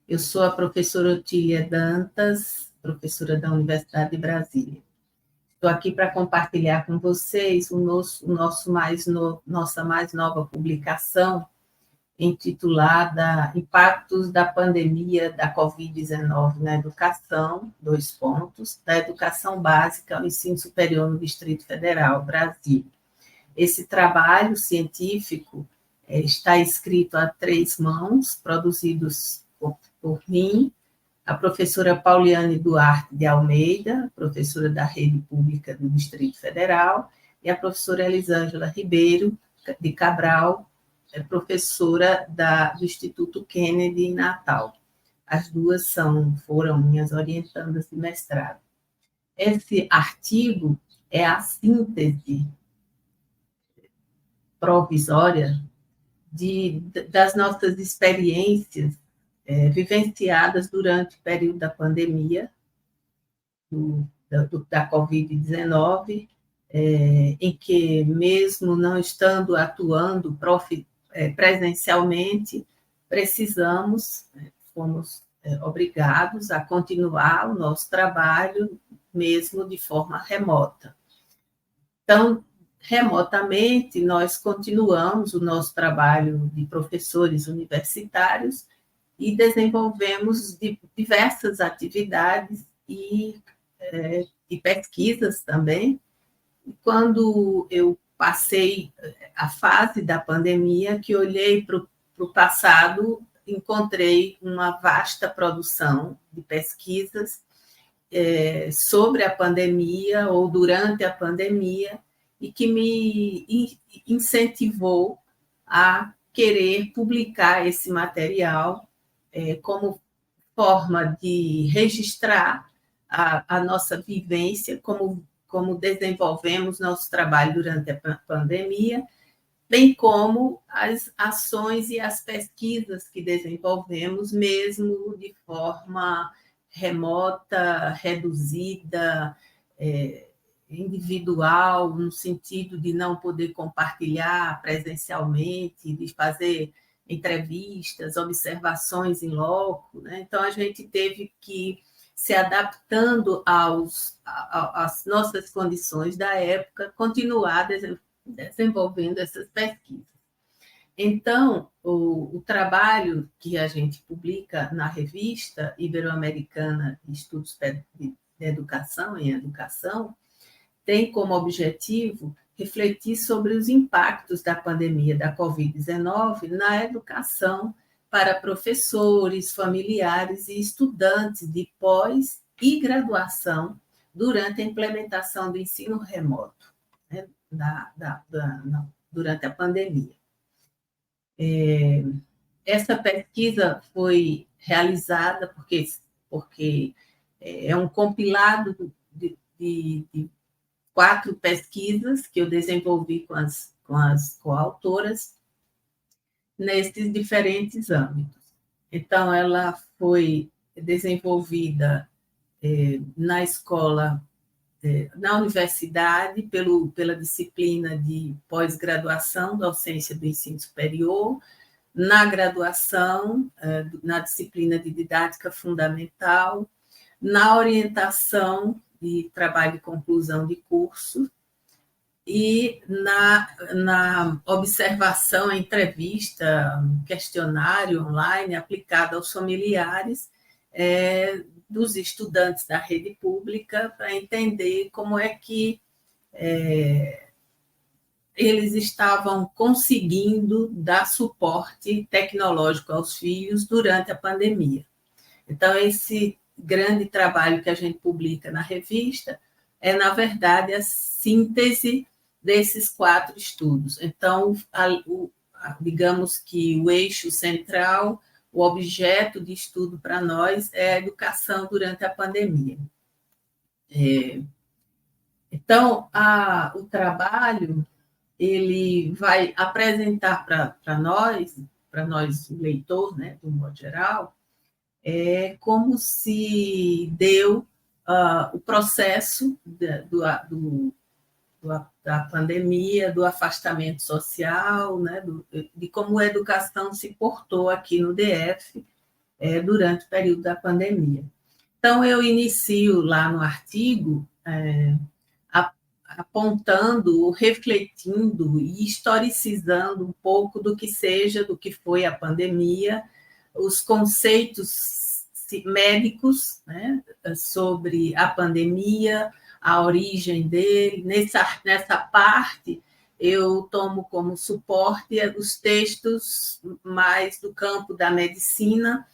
Eu sou a professora Otília Dantas, professora da Universidade de Brasília. Estou aqui para compartilhar com vocês nossa mais nova publicação, intitulada Impactos da Pandemia da Covid-19 na Educação, da educação básica ao ensino superior no Distrito Federal, Brasil. Esse trabalho científico está escrito a 3 mãos, produzidos por mim, a professora Pauliane Duarte de Almeida, professora da Rede Pública do Distrito Federal, e a professora Elisângela Ribeiro de Cabral, professora do Instituto Kennedy em Natal. As duas foram minhas orientandas de mestrado. Esse artigo é a síntese provisória das nossas experiências vivenciadas durante o período da pandemia da Covid-19, em que, mesmo não estando atuando presencialmente, fomos obrigados a continuar o nosso trabalho, mesmo de forma remota. Então, remotamente, nós continuamos o nosso trabalho de professores universitários e desenvolvemos diversas atividades e pesquisas também. Quando eu passei a fase da pandemia, que olhei para o passado, encontrei uma vasta produção de pesquisas sobre a pandemia ou durante a pandemia, e que me incentivou a querer publicar esse material como forma de registrar a nossa vivência, como desenvolvemos nosso trabalho durante a pandemia, bem como as ações e as pesquisas que desenvolvemos, mesmo de forma remota, reduzida, individual, no sentido de não poder compartilhar presencialmente, de fazer entrevistas, observações em loco, né? Então, a gente teve que se adaptando às nossas condições da época, continuar desenvolvendo essas pesquisas. Então, o trabalho que a gente publica na revista Ibero-Americana de Estudos de Educação em Educação tem como objetivo refletir sobre os impactos da pandemia da Covid-19 na educação para professores, familiares e estudantes de pós e graduação durante a implementação do ensino remoto, né, durante a pandemia. Essa pesquisa foi realizada porque é um compilado de 4 pesquisas que eu desenvolvi com as coautoras nesses diferentes âmbitos. Então, ela foi desenvolvida na escola, na universidade, pela disciplina de pós-graduação, docência do ensino superior, na graduação, na disciplina de didática fundamental, na orientação de trabalho de conclusão de curso e na observação, entrevista, questionário online aplicado aos familiares dos estudantes da rede pública, para entender como é que eles estavam conseguindo dar suporte tecnológico aos filhos durante a pandemia. Então, esse grande trabalho que a gente publica na revista na verdade, a síntese desses 4 estudos. Então, digamos que o eixo central, o objeto de estudo para nós é a educação durante a pandemia. Então, o trabalho ele vai apresentar para nós, leitores, né, do modo geral, como se deu o processo da pandemia, do afastamento social, né, de como a educação se portou aqui no DF durante o período da pandemia. Então, eu inicio lá no artigo apontando, refletindo e historicizando um pouco do que foi a pandemia, os conceitos médicos, né, sobre a pandemia, a origem dele. Nessa parte, eu tomo como suporte os textos mais do campo da medicina,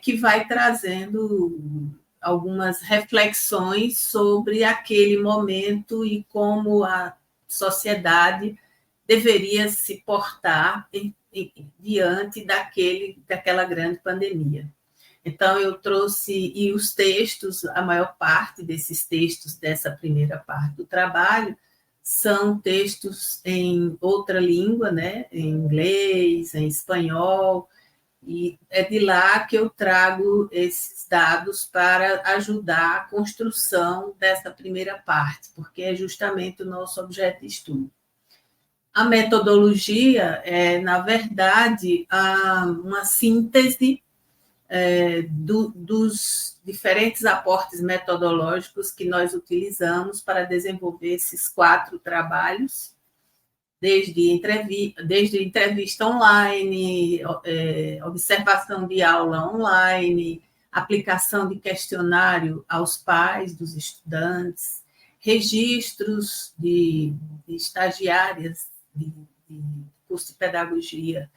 que vai trazendo algumas reflexões sobre aquele momento e como a sociedade deveria se portar diante daquela grande pandemia. Então, eu trouxe, e os textos, a maior parte desses textos dessa primeira parte do trabalho, são textos em outra língua, né? Em inglês, em espanhol, e é de lá que eu trago esses dados para ajudar a construção dessa primeira parte, porque é justamente o nosso objeto de estudo. A metodologia é, na verdade, uma síntese dos diferentes aportes metodológicos que nós utilizamos para desenvolver esses 4 trabalhos, desde entrevista online, observação de aula online, aplicação de questionário aos pais dos estudantes, registros de estagiárias de curso de pedagogia,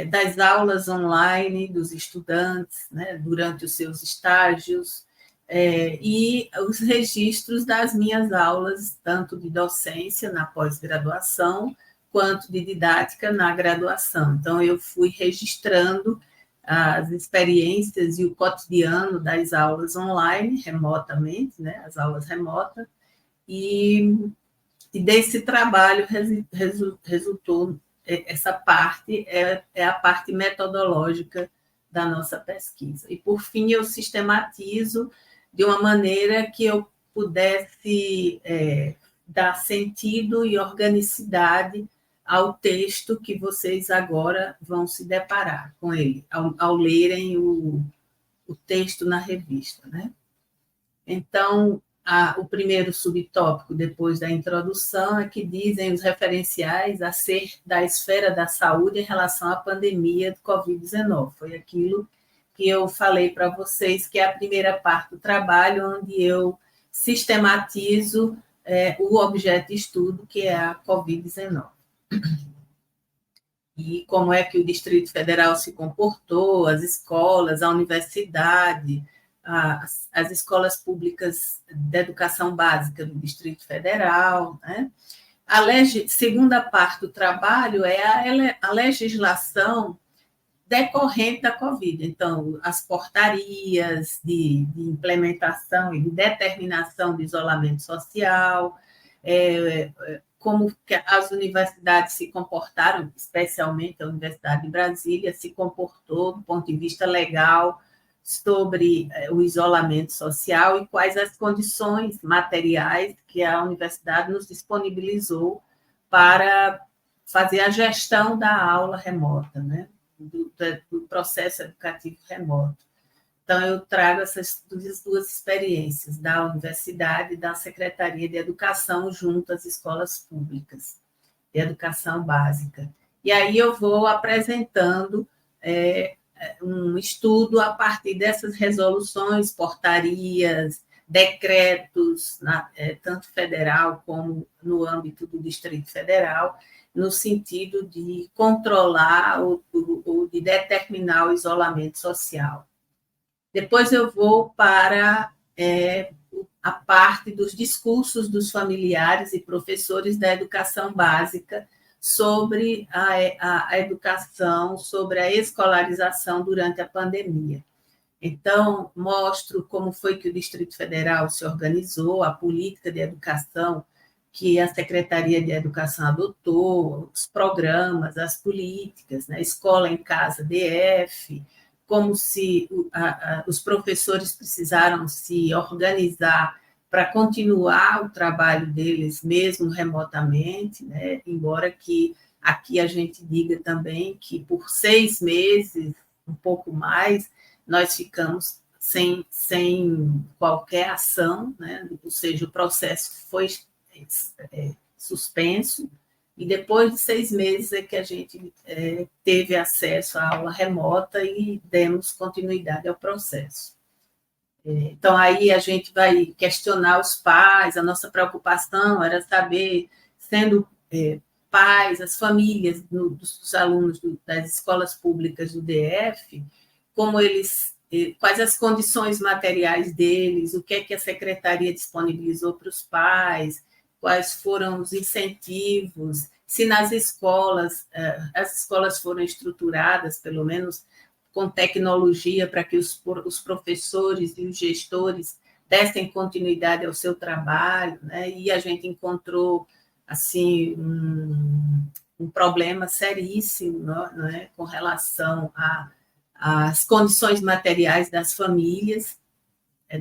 das aulas online dos estudantes, né, durante os seus estágios, e os registros das minhas aulas, tanto de docência na pós-graduação, quanto de didática na graduação. Então, eu fui registrando as experiências e o cotidiano das aulas online, remotamente, né, as aulas remotas, e desse trabalho resultou essa parte, é a parte metodológica da nossa pesquisa. E, por fim, eu sistematizo de uma maneira que eu pudesse dar sentido e organicidade ao texto que vocês agora vão se deparar com ele, ao lerem o texto na revista, né? Então, o primeiro subtópico, depois da introdução, é que dizem os referenciais a ser da esfera da saúde em relação à pandemia do Covid-19. Foi aquilo que eu falei para vocês, que é a primeira parte do trabalho, onde eu sistematizo o objeto de estudo, que é a Covid-19. E como é que o Distrito Federal se comportou, as escolas, a universidade, as escolas públicas de educação básica do Distrito Federal, né? A segunda parte do trabalho é a legislação decorrente da Covid. Então, as portarias de implementação e de determinação de isolamento social, como que as universidades se comportaram, especialmente a Universidade de Brasília, se comportou do ponto de vista legal sobre o isolamento social e quais as condições materiais que a universidade nos disponibilizou para fazer a gestão da aula remota, né? do processo educativo remoto. Então, eu trago essas duas experiências, da universidade e da Secretaria de Educação, junto às escolas públicas de educação básica. E aí eu vou apresentando um estudo a partir dessas resoluções, portarias, decretos, tanto federal como no âmbito do Distrito Federal, no sentido de controlar ou de determinar o isolamento social. Depois eu vou para a parte dos discursos dos familiares e professores da educação básica sobre a educação, sobre a escolarização durante a pandemia. Então, mostro como foi que o Distrito Federal se organizou, a política de educação que a Secretaria de Educação adotou, os programas, as políticas, né? Escola em Casa DF, como se os professores precisaram se organizar para continuar o trabalho deles, mesmo remotamente, né? Embora que aqui a gente diga também que por 6 meses um pouco mais, nós ficamos sem qualquer ação, né? Ou seja, o processo foi suspenso, e depois de 6 meses é que a gente teve acesso à aula remota e demos continuidade ao processo. Então, aí a gente vai questionar os pais, a nossa preocupação era saber, sendo pais, as famílias dos alunos das escolas públicas do DF, como eles, quais as condições materiais deles, o que é que a secretaria disponibilizou para os pais, quais foram os incentivos, se nas escolas, as escolas foram estruturadas, pelo menos, com tecnologia para que os professores e os gestores dessem continuidade ao seu trabalho, né? E a gente encontrou assim um problema seríssimo, né? Com relação às condições materiais das famílias,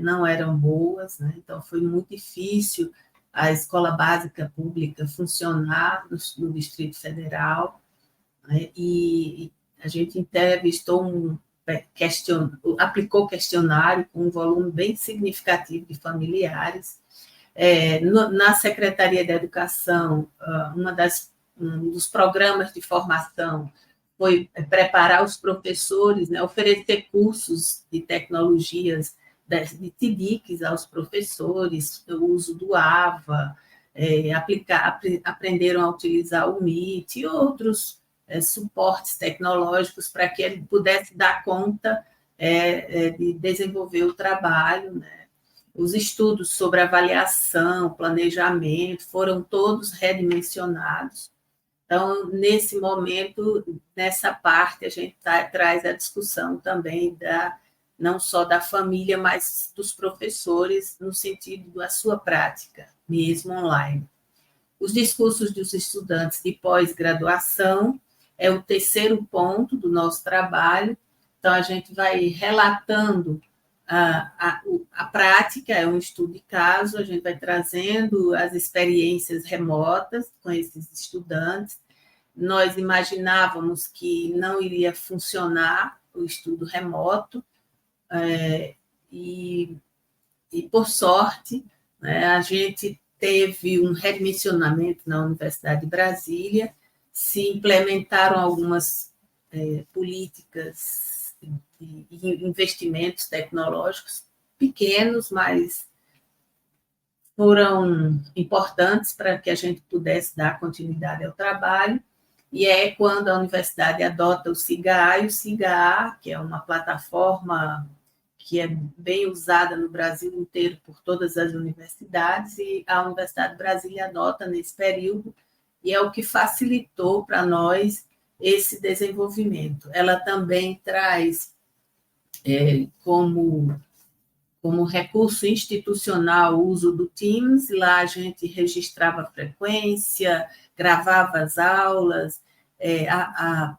não eram boas, né? Então foi muito difícil a escola básica pública funcionar no Distrito Federal, né? E a gente entrevistou aplicou questionário com um volume bem significativo de familiares. Na Secretaria da Educação, um dos programas de formação foi preparar os professores, né, oferecer cursos de tecnologias de TIDICs aos professores, o uso do AVA, aprenderam a utilizar o Meet e outros suportes tecnológicos para que ele pudesse dar conta de desenvolver o trabalho, né? Os estudos sobre avaliação, planejamento, foram todos redimensionados. Então, nesse momento, nessa parte, a gente traz a discussão também não só da família, mas dos professores, no sentido da sua prática, mesmo online. Os discursos dos estudantes de pós-graduação é o terceiro ponto do nosso trabalho. Então, a gente vai relatando a prática, é um estudo de caso, a gente vai trazendo as experiências remotas com esses estudantes. Nós imaginávamos que não iria funcionar o estudo remoto, e por sorte, né, a gente teve um redimensionamento na Universidade de Brasília, se implementaram algumas políticas e investimentos tecnológicos pequenos, mas foram importantes para que a gente pudesse dar continuidade ao trabalho, e é quando a universidade adota o SIGA-A, e o SIGA-A, que é uma plataforma que é bem usada no Brasil inteiro por todas as universidades, e a Universidade de Brasília adota nesse período, e é o que facilitou para nós esse desenvolvimento. Ela também traz como recurso institucional o uso do Teams, lá a gente registrava a frequência, gravava as aulas, a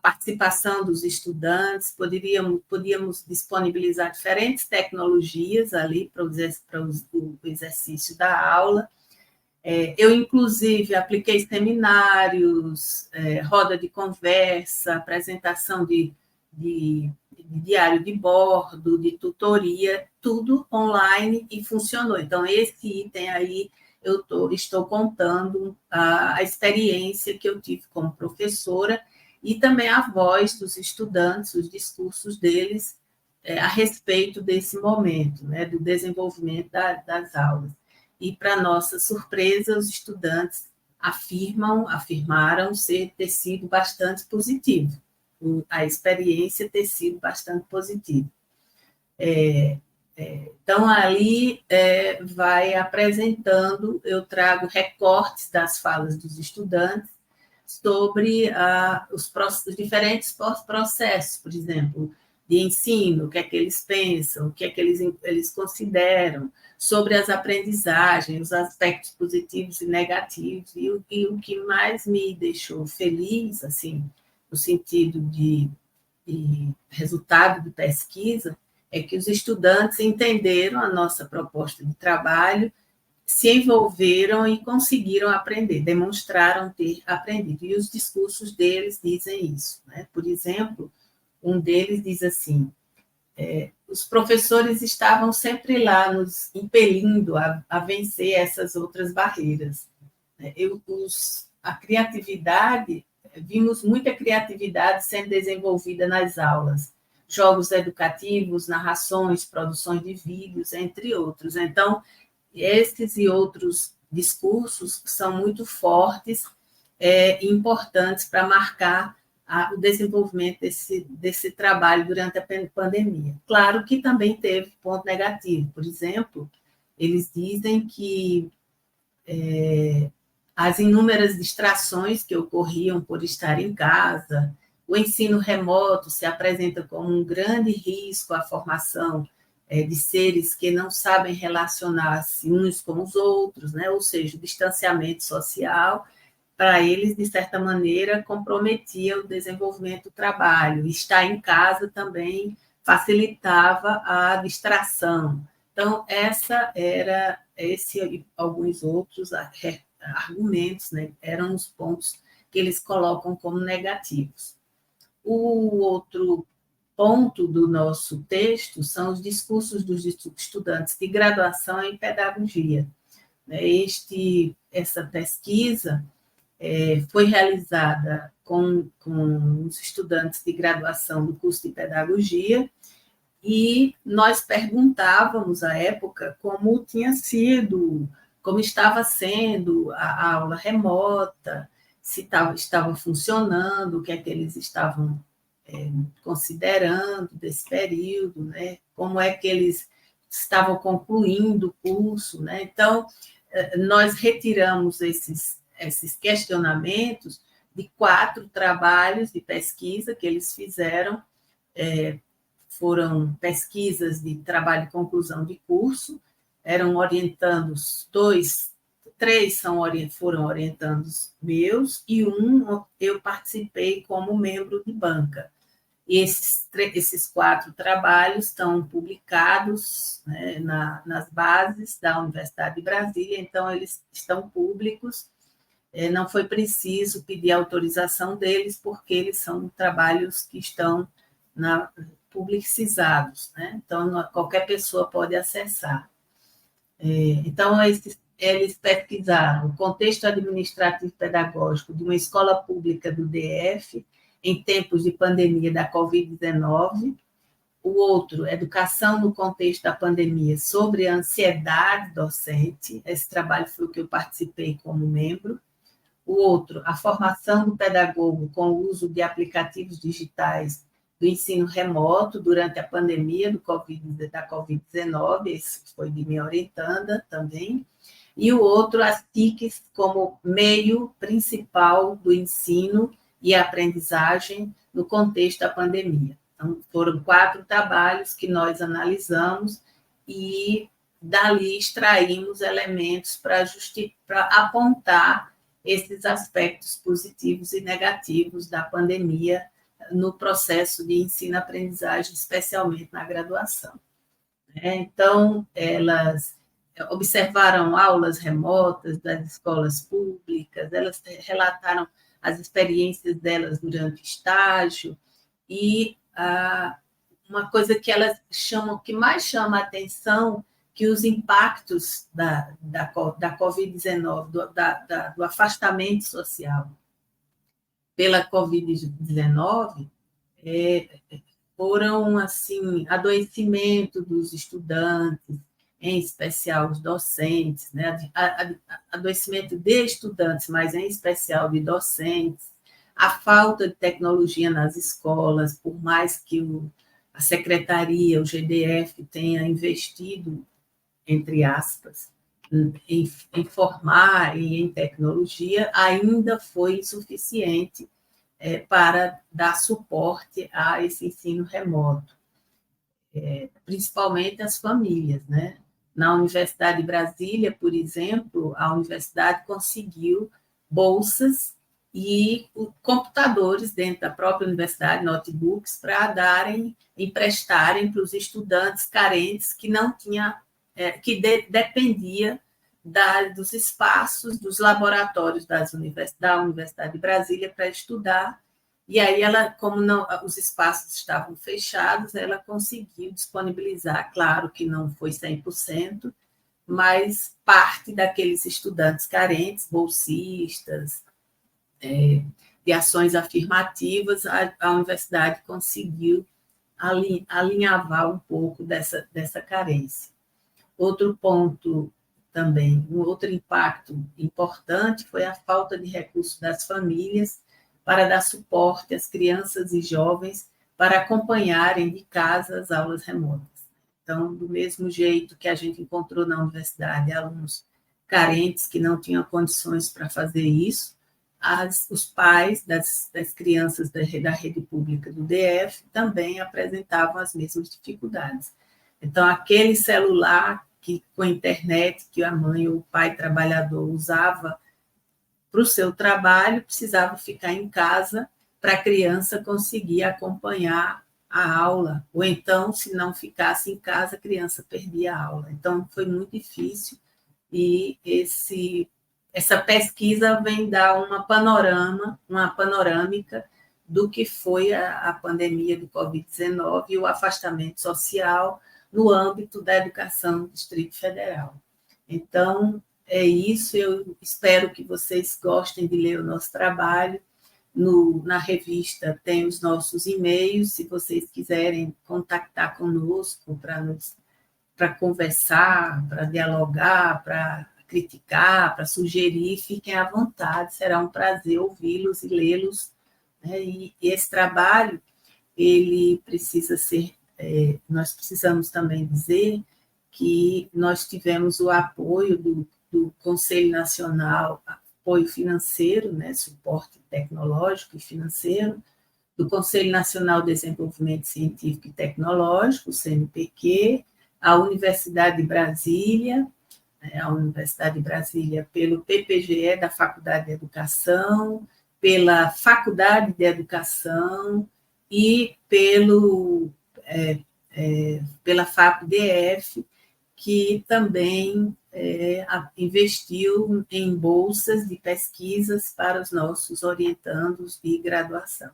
participação dos estudantes, podíamos disponibilizar diferentes tecnologias ali para o exercício da aula. Eu, inclusive, apliquei seminários, roda de conversa, apresentação de diário de bordo, de tutoria, tudo online e funcionou. Então, esse item aí, eu estou contando a experiência que eu tive como professora e também a voz dos estudantes, os discursos deles a respeito desse momento, né, do desenvolvimento das aulas. E, para nossa surpresa, os estudantes afirmaram ter sido bastante positivo, a experiência ter sido bastante positiva. Então, ali vai apresentando, eu trago recortes das falas dos estudantes sobre os diferentes processos, por exemplo, de ensino, o que é que eles pensam, o que é que eles consideram, sobre as aprendizagens, os aspectos positivos e negativos, e o que mais me deixou feliz, assim, no sentido de resultado de pesquisa, é que os estudantes entenderam a nossa proposta de trabalho, se envolveram e conseguiram aprender, demonstraram ter aprendido. E os discursos deles dizem isso, né? Por exemplo, um deles diz assim: os professores estavam sempre lá nos impelindo a vencer essas outras barreiras. A criatividade, vimos muita criatividade sendo desenvolvida nas aulas, jogos educativos, narrações, produções de vídeos, entre outros. Então, estes e outros discursos são muito fortes e importantes para marcar o desenvolvimento desse trabalho durante a pandemia. Claro que também teve ponto negativo. Por exemplo, eles dizem que as inúmeras distrações que ocorriam por estar em casa, o ensino remoto se apresenta como um grande risco à formação de seres que não sabem relacionar-se uns com os outros, né? Ou seja, o distanciamento social, para eles, de certa maneira, comprometia o desenvolvimento do trabalho. Estar em casa também facilitava a distração. Então, esse e alguns outros argumentos, né, eram os pontos que eles colocam como negativos. O outro ponto do nosso texto são os discursos dos estudantes de graduação em pedagogia. Essa pesquisa foi realizada com os estudantes de graduação do curso de pedagogia, e nós perguntávamos à época como tinha sido, como estava sendo a aula remota, se estava funcionando, o que é que eles estavam considerando desse período, né? Como é que eles estavam concluindo o curso, né? Então, nós retiramos esses questionamentos de 4 trabalhos de pesquisa que eles fizeram, foram pesquisas de trabalho de conclusão de curso, eram orientandos, 3 foram orientandos meus, e eu participei como membro de banca. E esses 4 trabalhos estão publicados, né, nas bases da Universidade de Brasília, então eles estão públicos, não foi preciso pedir autorização deles, porque eles são trabalhos que estão publicizados, né? Então qualquer pessoa pode acessar. Então, eles pesquisaram o contexto administrativo pedagógico de uma escola pública do DF em tempos de pandemia da Covid-19. O outro, educação no contexto da pandemia sobre a ansiedade docente. Esse trabalho foi o que eu participei como membro. O outro, a formação do pedagogo com o uso de aplicativos digitais do ensino remoto durante a pandemia da Covid-19, esse foi de minha orientanda também. E o outro, as TICs como meio principal do ensino e aprendizagem no contexto da pandemia. Então, foram 4 trabalhos que nós analisamos e dali extraímos elementos para apontar esses aspectos positivos e negativos da pandemia no processo de ensino-aprendizagem, especialmente na graduação. Então, elas observaram aulas remotas das escolas públicas, elas relataram as experiências delas durante o estágio, e uma coisa que elas chamam, que mais chama a atenção, que os impactos da Covid-19, do afastamento social pela Covid-19, foram, assim, adoecimento dos estudantes, em especial os docentes, né? Adoecimento de estudantes, mas em especial de docentes, a falta de tecnologia nas escolas, por mais que a secretaria, o GDF, tenha investido, entre aspas, em formar e em tecnologia, ainda foi insuficiente para dar suporte a esse ensino remoto, principalmente as famílias, né? Na Universidade de Brasília, por exemplo, a universidade conseguiu bolsas e computadores dentro da própria universidade, notebooks, para emprestarem para os estudantes carentes que não tinham, que dependia dos espaços, dos laboratórios da Universidade de Brasília para estudar, E aí ela, como não, os espaços estavam fechados, ela conseguiu disponibilizar, claro que não foi 100%, mas parte daqueles estudantes carentes, bolsistas, de ações afirmativas, a universidade conseguiu alinhavar um pouco dessa carência. Outro ponto também, um outro impacto importante foi a falta de recursos das famílias para dar suporte às crianças e jovens para acompanharem de casa as aulas remotas. Então, do mesmo jeito que a gente encontrou na universidade alunos carentes que não tinham condições para fazer isso, os pais das crianças da rede pública do DF também apresentavam as mesmas dificuldades. Então, aquele celular com a internet que a mãe ou o pai trabalhador usava para o seu trabalho, precisava ficar em casa para a criança conseguir acompanhar a aula, ou então, se não ficasse em casa, a criança perdia a aula. Então, foi muito difícil, e essa pesquisa vem dar uma panorâmica do que foi a pandemia do Covid-19 e o afastamento social no âmbito da educação do Distrito Federal. Então, é isso, eu espero que vocês gostem de ler o nosso trabalho. Na revista tem os nossos e-mails, se vocês quiserem contactar conosco para conversar, para dialogar, para criticar, para sugerir, fiquem à vontade, será um prazer ouvi-los e lê-los. Né? E esse trabalho, ele precisa ser, nós precisamos também dizer que nós tivemos o apoio do Conselho Nacional, apoio financeiro, né, suporte tecnológico e financeiro, do Conselho Nacional de Desenvolvimento Científico e Tecnológico, o CNPq, a Universidade de Brasília, pelo PPGE da Faculdade de Educação, pela Faculdade de Educação e pela FAPDF, que também investiu em bolsas de pesquisas para os nossos orientandos de graduação.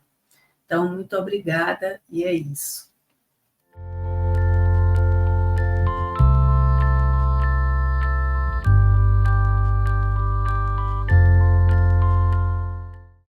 Então, muito obrigada, e é isso.